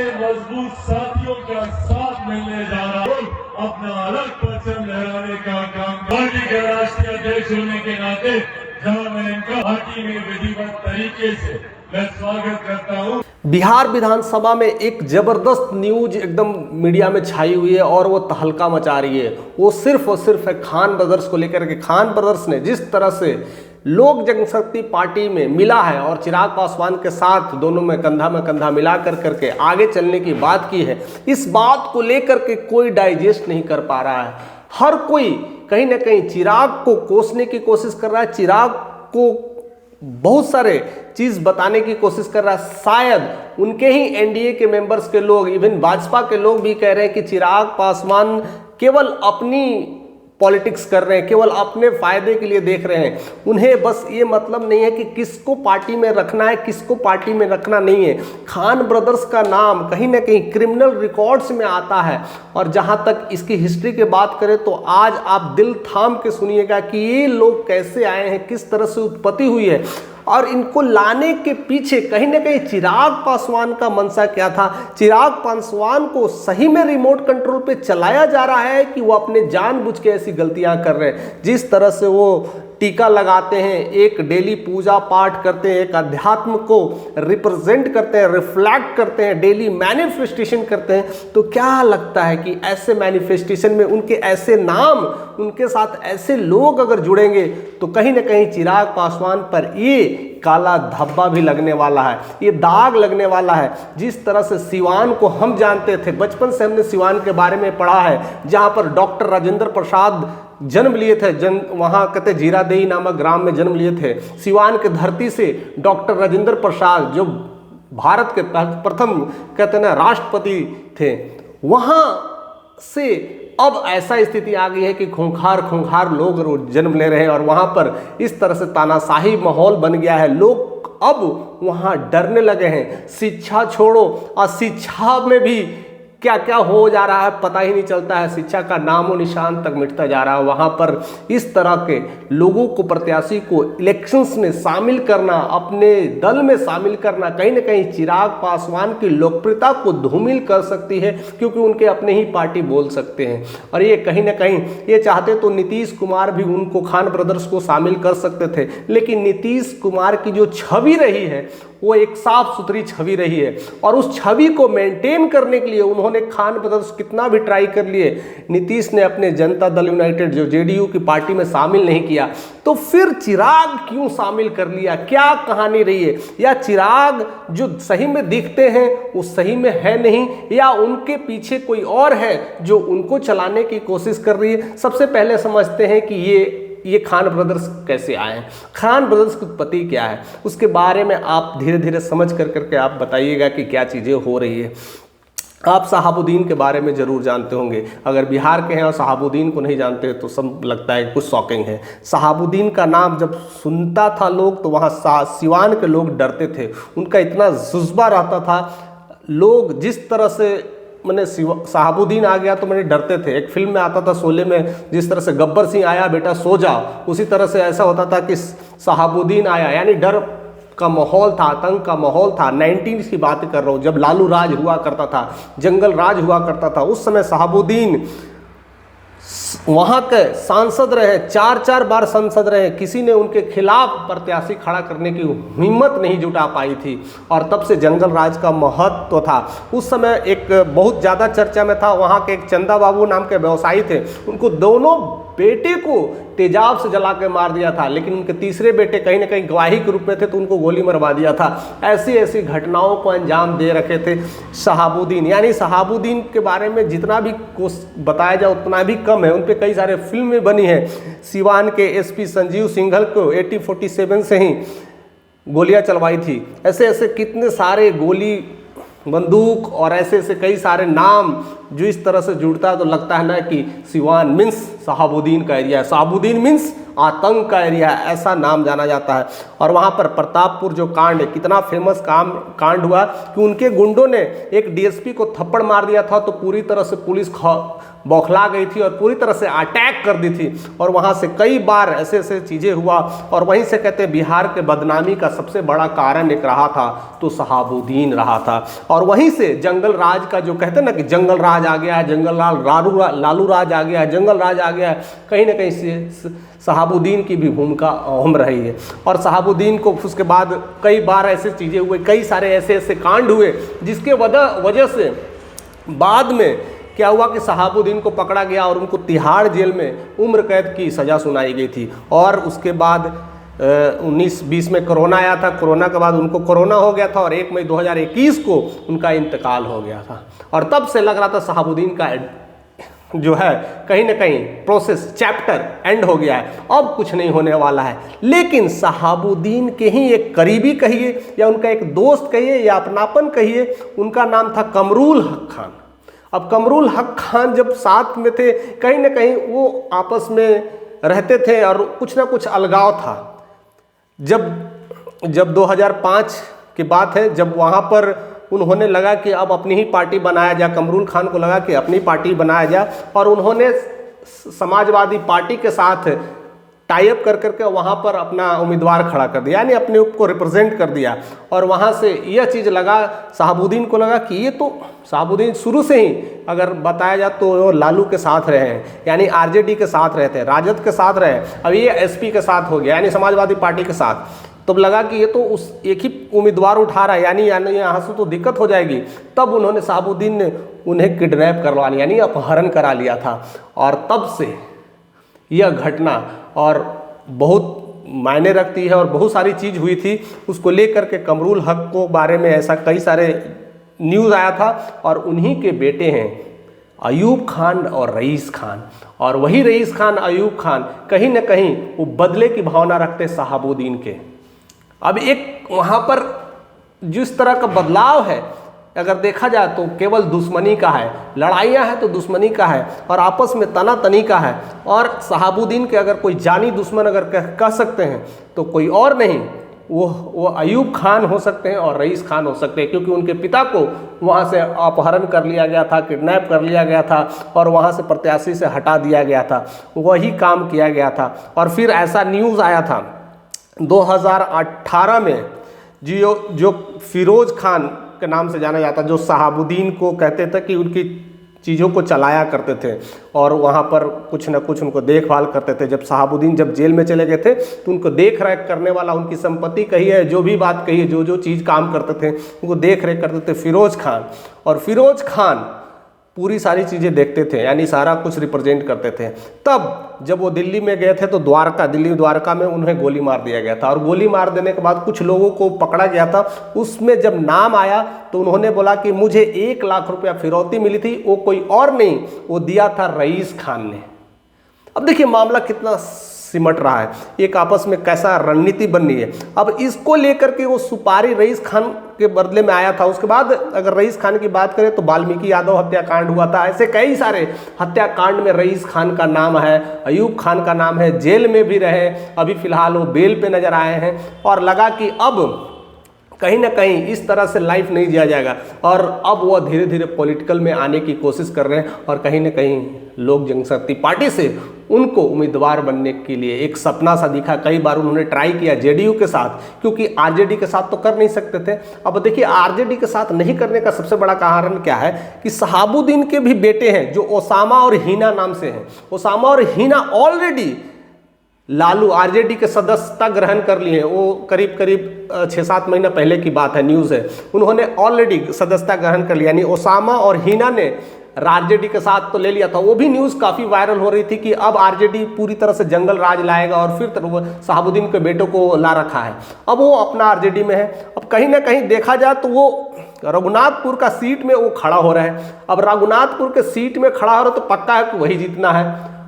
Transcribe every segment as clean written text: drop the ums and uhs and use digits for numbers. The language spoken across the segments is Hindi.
मजबूत साथियों का साथ मिलने जा रहा हूं, अपना अलग परचम लहराने का काम पार्टी के राष्ट्रीय अध्यक्ष होने के नाते जहां मैं इनका पार्टी में विधिवत तरीके से मैं स्वागत करता हूं। बिहार विधानसभा में एक जबरदस्त न्यूज एकदम मीडिया में छाई हुई है और वो तहलका मचा रही है। वो सिर्फ और सिर्फ है खान ब्रदर्स को लेकर के। खान ब्रदर्स ने जिस तरह से लोक जनशक्ति पार्टी में मिला है और चिराग पासवान के साथ दोनों में कंधा मिला करके आगे चलने की बात की है, इस बात को लेकर के कोई डाइजेस्ट नहीं कर पा रहा है। हर कोई कहीं ना कहीं चिराग को कोसने की कोशिश कर रहा है, चिराग को बहुत सारे चीज़ बताने की कोशिश कर रहा है। शायद उनके ही एनडीए के मेंबर्स के लोग, इवन भाजपा के लोग भी कह रहे हैं कि चिराग पासवान केवल अपनी पॉलिटिक्स कर रहे हैं, केवल अपने फायदे के लिए देख रहे हैं। उन्हें बस ये मतलब नहीं है कि किसको पार्टी में रखना है, किसको पार्टी में रखना नहीं है। खान ब्रदर्स का नाम कहीं ना कहीं क्रिमिनल रिकॉर्ड्स में आता है और जहां तक इसकी हिस्ट्री की बात करें तो आज आप दिल थाम के सुनिएगा कि ये लोग कैसे आए हैं, किस तरह से उत्पत्ति हुई है और इनको लाने के पीछे कहीं ना कहीं चिराग पासवान का मंशा क्या था। चिराग पासवान को सही में रिमोट कंट्रोल पे चलाया जा रहा है कि वो अपने जानबूझ के ऐसी गलतियां कर रहे हैं। जिस तरह से वो टीका लगाते हैं, एक डेली पूजा पाठ करते हैं, एक अध्यात्म को रिप्रेजेंट करते हैं, रिफ्लेक्ट करते हैं, डेली मैनिफेस्टेशन करते हैं, तो क्या लगता है कि ऐसे मैनिफेस्टेशन में उनके ऐसे नाम, उनके साथ ऐसे लोग अगर जुड़ेंगे तो कहीं ना कहीं चिराग पासवान पर ये काला धब्बा भी लगने वाला है, ये दाग लगने वाला है। जिस तरह से सिवान को हम जानते थे, बचपन से हमने सिवान के बारे में पढ़ा है, जहाँ पर डॉक्टर राजेंद्र प्रसाद जन्म लिए थे, वहाँ कहते जीरादेई नामक ग्राम में जन्म लिए थे। सिवान के धरती से डॉक्टर राजेंद्र प्रसाद जो भारत के प्रथम कहते ना राष्ट्रपति थे, वहाँ से अब ऐसा स्थिति आ गई है कि खूंखार लोग जन्म ले रहे हैं और वहाँ पर इस तरह से तानाशाही माहौल बन गया है। लोग अब वहाँ डरने लगे हैं। शिक्षा छोड़ो, और शिक्षा में भी क्या क्या हो जा रहा है पता ही नहीं चलता है। शिक्षा का नामो निशान तक मिटता जा रहा है। वहाँ पर इस तरह के लोगों को, प्रत्याशी को इलेक्शंस में शामिल करना, अपने दल में शामिल करना कहीं ना कहीं चिराग पासवान की लोकप्रियता को धूमिल कर सकती है, क्योंकि उनके अपने ही पार्टी बोल सकते हैं। और ये कहीं ना कहीं ये चाहते तो नीतीश कुमार भी उनको, खान ब्रदर्स को शामिल कर सकते थे, लेकिन नीतीश कुमार की जो छवि रही है वो एक साफ सुथरी छवि रही है और उस छवि को मेंटेन करने के लिए उन्होंने, खान ब्रदर्स कितना भी ट्राई कर लिए, नीतीश ने अपने जनता दल यूनाइटेड जो जेडीयू की पार्टी में शामिल नहीं किया, तो फिर चिराग क्यों शामिल कर लिया? क्या कहानी रही है? या चिराग जो सही में दिखते हैं वो सही में है नहीं, या उनके पीछे कोई और है जो उनको चलाने की कोशिश कर रही है? सबसे पहले समझते हैं कि ये खान ब्रदर्स कैसे आए हैं, खान ब्रदर्स की उत्पत्ति क्या है, उसके बारे में आप धीरे धीरे समझ करके आप बताइएगा कि क्या चीज़ें हो रही है। आप शहाबुद्दीन के बारे में ज़रूर जानते होंगे। अगर बिहार के हैं और शहाबुद्दीन को नहीं जानते तो सब लगता है कुछ शॉकिंग है। शहाबुद्दीन का नाम जब सुनता था लोग तो वहाँ सिवान के लोग डरते थे। उनका इतना जुज्बा रहता था, लोग जिस तरह से मैंने शहाबुद्दीन आ गया तो मैंने डरते थे। एक फिल्म में आता था शोले में, जिस तरह से गब्बर सिंह आया बेटा सो जा, उसी तरह से ऐसा होता था कि शहाबुद्दीन आया, यानी डर का माहौल था, आतंक का माहौल था। 19 की बात कर रहा हूँ, जब लालू राज हुआ करता था, जंगल राज हुआ करता था, उस समय शहाबुद्दीन वहाँ के सांसद रहे, 4 बार सांसद रहे, किसी ने उनके खिलाफ प्रत्याशी खड़ा करने की हिम्मत नहीं जुटा पाई थी। और तब से जंगल राज का महत्व था। उस समय एक बहुत ज़्यादा चर्चा में था, वहाँ के एक चंदा बाबू नाम के व्यवसायी थे, उनको दोनों बेटे को तेजाब से जला के मार दिया था, लेकिन उनके तीसरे बेटे कहीं ना कहीं गवाही के रूप में थे तो उनको गोली मरवा दिया था। ऐसी ऐसी घटनाओं को अंजाम दे रखे थे शहाबुद्दीन। यानी शहाबुद्दीन के बारे में जितना भी बताया जाए उतना भी कम है। उन पर कई सारे फिल्में बनी हैं। सिवान के एसपी संजीव सिंघल को 1847 से ही गोलियां चलवाई थी। ऐसे ऐसे कितने सारे गोली, बंदूक और ऐसे ऐसे कई सारे नाम जो इस तरह से जुड़ता है तो लगता है ना कि सिवान मीन्स शहाबुद्दीन का एरिया है, शहाबुद्दीन मीन्स आतंक का एरिया है, ऐसा नाम जाना जाता है। और वहाँ पर प्रतापपुर जो कांड है, कितना फेमस कांड हुआ कि उनके गुंडों ने एक डीएसपी को थप्पड़ मार दिया था तो पूरी तरह से पुलिस बौखला गई थी और पूरी तरह से अटैक कर दी थी। और वहाँ से कई बार ऐसे ऐसे चीज़ें हुआ। और वहीं से कहते हैं बिहार के बदनामी का सबसे बड़ा कारण एक रहा था तो शहाबुद्दीन रहा था। और वहीं से जंगल राज का जो कहते हैं ना कि जंगल राज आ गया है, जंगल लालू राज आ गया है, जंगल राज आ गया है, कहीं ना कहीं से शहाबुद्दीन की भी भूमिका अहम रही है। और शहाबुद्दीन को उसके बाद कई बार ऐसे चीज़ें हुए, कई सारे ऐसे ऐसे कांड हुए जिसके वजह से बाद में क्या हुआ कि शहाबुद्दीन को पकड़ा गया और उनको तिहाड़ जेल में उम्र कैद की सज़ा सुनाई गई थी। और उसके बाद 19-20 में कोरोना आया था। कोरोना के बाद उनको कोरोना हो गया था और 1 मई 2021 को उनका इंतकाल हो गया था। और तब से लग रहा था शहाबुद्दीन का जो है कहीं ना कहीं प्रोसेस चैप्टर एंड हो गया है, अब कुछ नहीं होने वाला है। लेकिन शहाबुद्दीन के ही एक करीबी कहिए या उनका एक दोस्त कहिए या अपनापन कहिए, उनका नाम था कमरुल हक खान। अब कमरुल हक खान जब साथ में थे, कहीं ना कहीं वो आपस में रहते थे और कुछ ना कुछ अलगाव था। जब 2005 की बात है, जब वहाँ पर उन्होंने लगा कि अब अपनी ही पार्टी बनाया जाए, कमरुल खान को लगा कि अपनी पार्टी बनाया जाए, और उन्होंने समाजवादी पार्टी के साथ टाई अप कर करके वहाँ पर अपना उम्मीदवार खड़ा कर दिया, यानी अपने को रिप्रेजेंट कर दिया। और वहाँ से यह चीज़ लगा, शहाबुद्दीन को लगा कि ये तो शहाबुद्दीन शुरू से ही अगर बताया जाए तो लालू के साथ रहे हैं, यानी आरजेडी के साथ रहे थे, राजद के साथ रहे, अब ये एसपी के साथ हो गया, यानी समाजवादी पार्टी के साथ। तब लगा कि ये तो उस एक ही उम्मीदवार उठा रहा है, यानी यहाँ से तो दिक्कत हो जाएगी। तब उन्होंने शहाबुद्दीन ने उन्हें किडनैप करवा लिया, यानी अपहरण करा लिया था। और तब से यह घटना और बहुत मायने रखती है और बहुत सारी चीज़ हुई थी, उसको लेकर के कमरुल हक को बारे में ऐसा कई सारे न्यूज़ आया था। और उन्हीं के बेटे हैं अयूब खान और रईस खान, और वही रईस खान अयूब खान कहीं ना कहीं वो बदले की भावना रखते शहाबुद्दीन के। अब एक वहाँ पर जिस तरह का बदलाव है, अगर देखा जाए तो केवल दुश्मनी का है, लड़ाइयाँ हैं तो दुश्मनी का है और आपस में तना तनी का है। और शहाबुद्दीन के अगर कोई जानी दुश्मन अगर कह सकते हैं तो कोई और नहीं, वो अयूब खान हो सकते हैं और रईस खान हो सकते हैं, क्योंकि उनके पिता को वहाँ से अपहरण कर लिया गया था, किडनैप कर लिया गया था और वहाँ से प्रत्याशी से हटा दिया गया था, वही काम किया गया था। और फिर ऐसा न्यूज़ आया था 2018 में, जो फिरोज खान के नाम से जाना जाता, जो शहाबुद्दीन को कहते थे कि उनकी चीज़ों को चलाया करते थे और वहाँ पर कुछ न कुछ उनको देखभाल करते थे। जब शहाबुद्दीन जब जेल में चले गए थे तो उनको देख रेख करने वाला, उनकी संपत्ति कहिए, जो भी बात कहिए, जो चीज़ काम करते थे उनको देख रेख करते थे फिरोज खान। और फिरोज खान पूरी सारी चीज़ें देखते थे, यानी सारा कुछ रिप्रेजेंट करते थे। तब जब वो दिल्ली में गए थे तो दिल्ली द्वारका में उन्हें गोली मार दिया गया था, और गोली मार देने के बाद कुछ लोगों को पकड़ा गया था। उसमें जब नाम आया तो उन्होंने बोला कि मुझे 1 लाख रुपया फिरौती मिली थी, वो कोई और नहीं, वो दिया था रईस खान ने। अब देखिए मामला कितना सिमट रहा है, एक आपस में कैसा रणनीति बन रही है। अब इसको लेकर के वो सुपारी रईस खान के बदले में आया था। उसके बाद अगर रईस खान की बात करें तो वाल्मीकि यादव हत्याकांड हुआ था, ऐसे कई सारे हत्याकांड में रईस खान का नाम है, अयूब खान का नाम है, जेल में भी रहे, अभी फिलहाल वो बेल पे नजर आए हैं। और लगा कि अब कहीं ना कहीं इस तरह से लाइफ नहीं जिया जाएगा, और अब वह धीरे धीरे पॉलिटिकल में आने की कोशिश कर रहे हैं। और कहीं ना कहीं लोक जनशक्ति पार्टी से उनको उम्मीदवार बनने के लिए एक सपना सा दिखा। कई बार उन्होंने ट्राई किया जेडीयू के साथ, क्योंकि आरजेडी के साथ तो कर नहीं सकते थे। अब देखिए आरजेडी के साथ नहीं करने का सबसे बड़ा कारण क्या है कि शहाबुद्दीन के भी बेटे हैं जो ओसामा और हिना नाम से हैं। ओसामा और हिना ऑलरेडी लालू आरजेडी के सदस्यता ग्रहण कर लिए हैं। वो करीब 6-7 महीना पहले की बात है, न्यूज़ है, उन्होंने ऑलरेडी सदस्यता ग्रहण कर लिया। यानी ओसामा और हिना ने आरजेडी के साथ तो ले लिया था। वो भी न्यूज़ काफ़ी वायरल हो रही थी कि अब आरजेडी पूरी तरह से जंगल राज लाएगा, और फिर शहाबुद्दीन के बेटों को ला रखा है। अब वो अपना आरजेडी में है। अब कहीं ना कहीं देखा जाए तो वो रघुनाथपुर का सीट में वो खड़ा हो रहा है। अब रघुनाथपुर के सीट में खड़ा हो रहा है तो पक्का है कि वही जीतना है।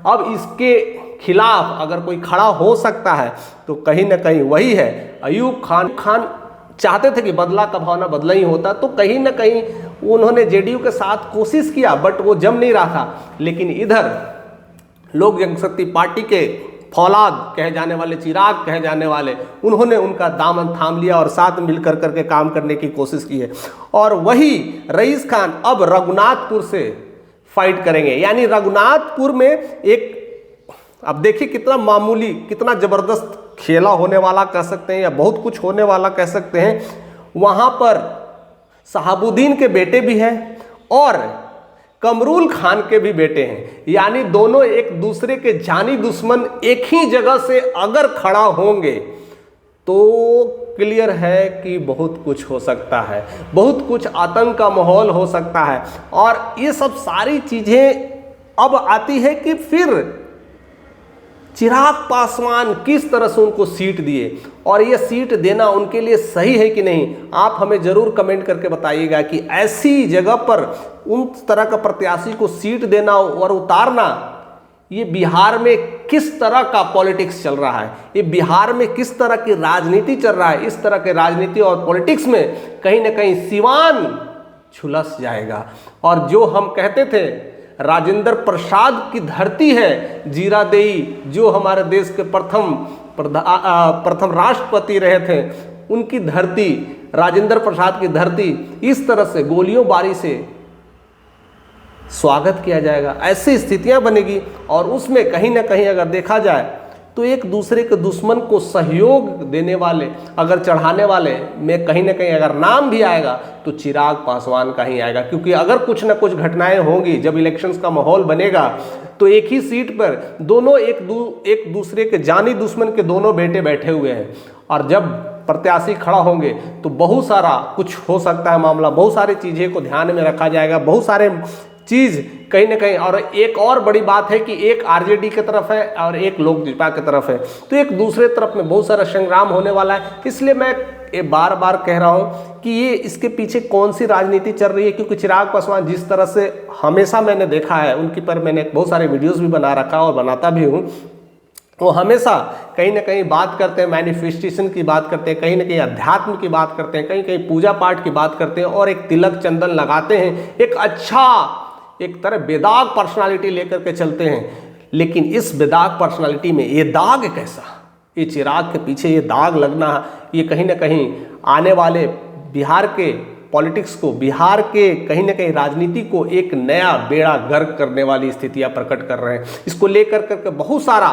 अब इसके खिलाफ अगर कोई खड़ा हो सकता है तो कहीं ना कहीं वही है अयूब खान। चाहते थे कि बदला का भावना बदला ही होता, तो कहीं ना कहीं उन्होंने जेडीयू के साथ कोशिश किया, बट वो जम नहीं रहा था। लेकिन इधर लोक जनशक्ति पार्टी के फौलाद कहे जाने वाले, चिराग कहे जाने वाले, उन्होंने उनका दामन थाम लिया और साथ मिलकर करके काम करने की कोशिश की है। और वही रईस खान अब रघुनाथपुर से फाइट करेंगे। यानी रघुनाथपुर में एक, अब देखिए कितना मामूली, कितना जबरदस्त खेला होने वाला कह सकते हैं या बहुत कुछ होने वाला कह सकते हैं। वहां पर शहाबुद्दीन के बेटे भी हैं और कमरुल खान के भी बेटे हैं, यानी दोनों एक दूसरे के जानी दुश्मन एक ही जगह से अगर खड़ा होंगे तो क्लियर है कि बहुत कुछ हो सकता है, बहुत कुछ आतंक का माहौल हो सकता है। और ये सब सारी चीजें अब आती है कि फिर चिराग पासवान किस तरह से उनको सीट दिए और ये सीट देना उनके लिए सही है कि नहीं, आप हमें जरूर कमेंट करके बताइएगा कि ऐसी जगह पर उन तरह का प्रत्याशी को सीट देना और उतारना, ये बिहार में किस तरह का पॉलिटिक्स चल रहा है, ये बिहार में किस तरह की राजनीति चल रहा है। इस तरह के राजनीति और पॉलिटिक्स में कहीं ना कहीं सिवान झुलस जाएगा। और जो हम कहते थे राजेंद्र प्रसाद की धरती है जीरादेई, जो हमारे देश के प्रथम राष्ट्रपति रहे थे, उनकी धरती, राजेंद्र प्रसाद की धरती इस तरह से गोलियों बारी से स्वागत किया जाएगा, ऐसी स्थितियां बनेगी। और उसमें कहीं ना कहीं अगर देखा जाए तो एक दूसरे के दुश्मन को सहयोग देने वाले, अगर चढ़ाने वाले में कहीं ना कहीं अगर नाम भी आएगा तो चिराग पासवान का ही आएगा। क्योंकि अगर कुछ ना कुछ घटनाएं होंगी, जब इलेक्शंस का माहौल बनेगा तो एक ही सीट पर दोनों एक दूसरे के जानी दुश्मन के दोनों बेटे बैठे हुए हैं, और जब प्रत्याशी खड़ा होंगे तो बहुत सारा कुछ हो सकता है मामला, बहुत सारी चीज़ें को ध्यान में रखा जाएगा, बहुत सारे चीज़ कहीं ना कहीं। और एक और बड़ी बात है कि एक आरजेडी की तरफ है और एक लोकसपा की तरफ है, तो एक दूसरे तरफ में बहुत सारा संग्राम होने वाला है। इसलिए मैं ये बार बार कह रहा हूँ कि ये इसके पीछे कौन सी राजनीति चल रही है। क्योंकि चिराग पासवान जिस तरह से हमेशा मैंने देखा है, उनकी पर मैंने बहुत सारे वीडियोज़ भी बना रखा और बनाता भी हूँ, वो हमेशा कहीं ना कहीं बात करते हैं मैनिफेस्टेशन की बात करते हैं, कहीं ना कहीं अध्यात्म की बात करते हैं, कहीं कहीं पूजा पाठ की बात करते हैं और एक तिलक चंदन लगाते हैं, एक अच्छा एक तरह बेदाग पर्सनालिटी लेकर के चलते हैं। लेकिन इस बेदाग पर्सनालिटी में ये दाग कैसा, ये चिराग के पीछे ये दाग लगना, ये कहीं ना कहीं आने वाले बिहार के पॉलिटिक्स को, बिहार के कहीं ना कहीं राजनीति को एक नया बेड़ा गर्क करने वाली स्थितियां प्रकट कर रहे हैं। इसको लेकर करके बहुत सारा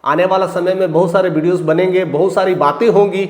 आने वाला समय में बहुत सारे वीडियोस बनेंगे, बहुत सारी बातें होंगी।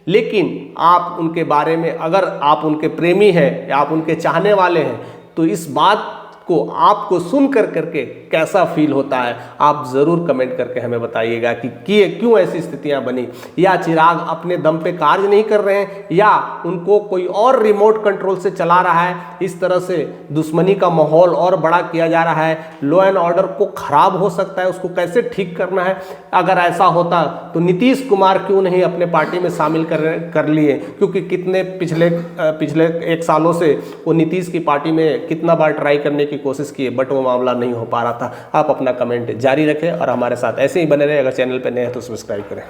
लेकिन आप उनके बारे में, अगर आप उनके प्रेमी हैं या आप उनके चाहने वाले हैं, तो इस बात को आपको सुन कर करके कैसा फील होता है, आप ज़रूर कमेंट करके हमें बताइएगा कि क्यों ऐसी स्थितियां बनी। या चिराग अपने दम पे कार्य नहीं कर रहे हैं, या उनको कोई और रिमोट कंट्रोल से चला रहा है, इस तरह से दुश्मनी का माहौल और बड़ा किया जा रहा है, लॉ एंड ऑर्डर को खराब हो सकता है, उसको कैसे ठीक करना है। अगर ऐसा होता तो नीतीश कुमार क्यों नहीं अपने पार्टी में शामिल कर लिए, क्योंकि कितने पिछले 1 सालों से वो नीतीश की पार्टी में कितना बार ट्राई करने की कोशिश की, बट वो मामला नहीं हो पा रहा था। आप अपना कमेंट जारी रखें और हमारे साथ ऐसे ही बने रहे। अगर चैनल पर नए हैं तो सब्सक्राइब करें।